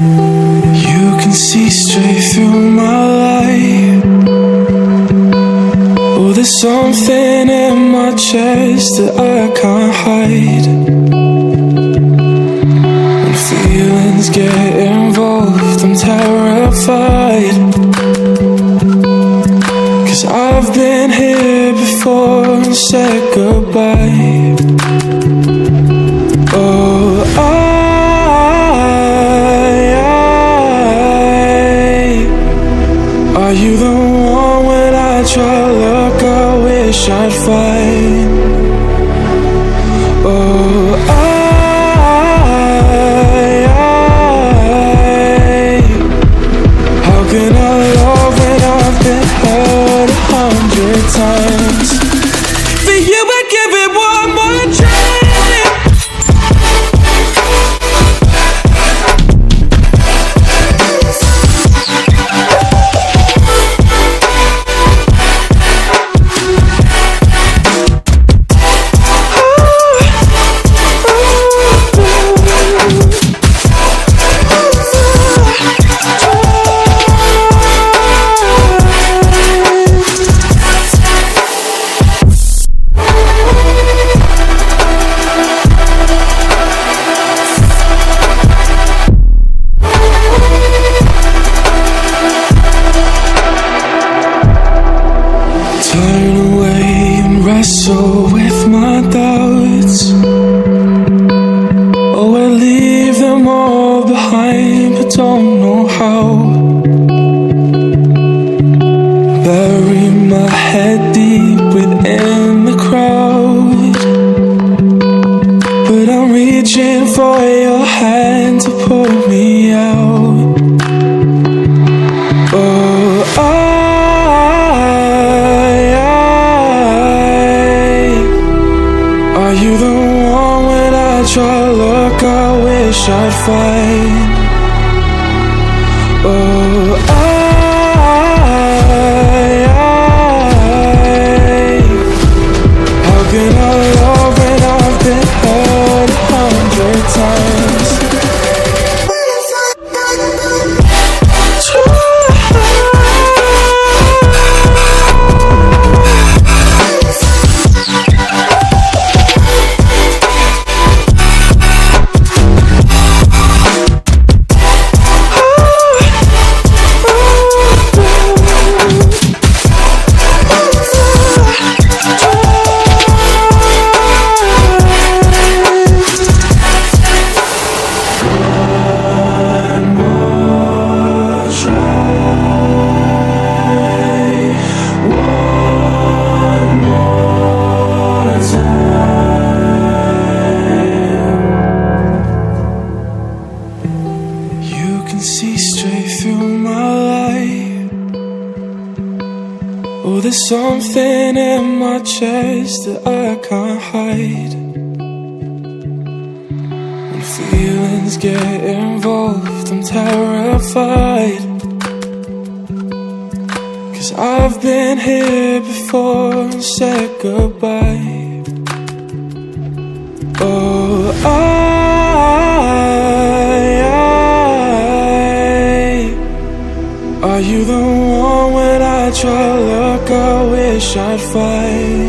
You can see straight through my light. Oh, there's something in my chest that I can't hide. When feelings get involved, I'm terrified. 'Cause I've been here before and said goodbye. Oh, are you the one when I try to look I wish I'd find? Oh, how can I love when I've been hurt 100 times? For you I'd give it one more try. Turn away and wrestle with my doubts. Oh, I leave them all behind, but don't know how. Bury my head deep within the crowd, but I'm reaching for your hand to pull me out. Oh, are you the one when I try to look I wish I'd find? Oh, how can I love when I've been hurt 100 times? You can see straight through my light. Oh, there's something in my chest that I can't hide. When feelings get involved, I'm terrified. 'Cause I've been here before and said goodbye. Oh, are you the one when I try to look I wish I'd find?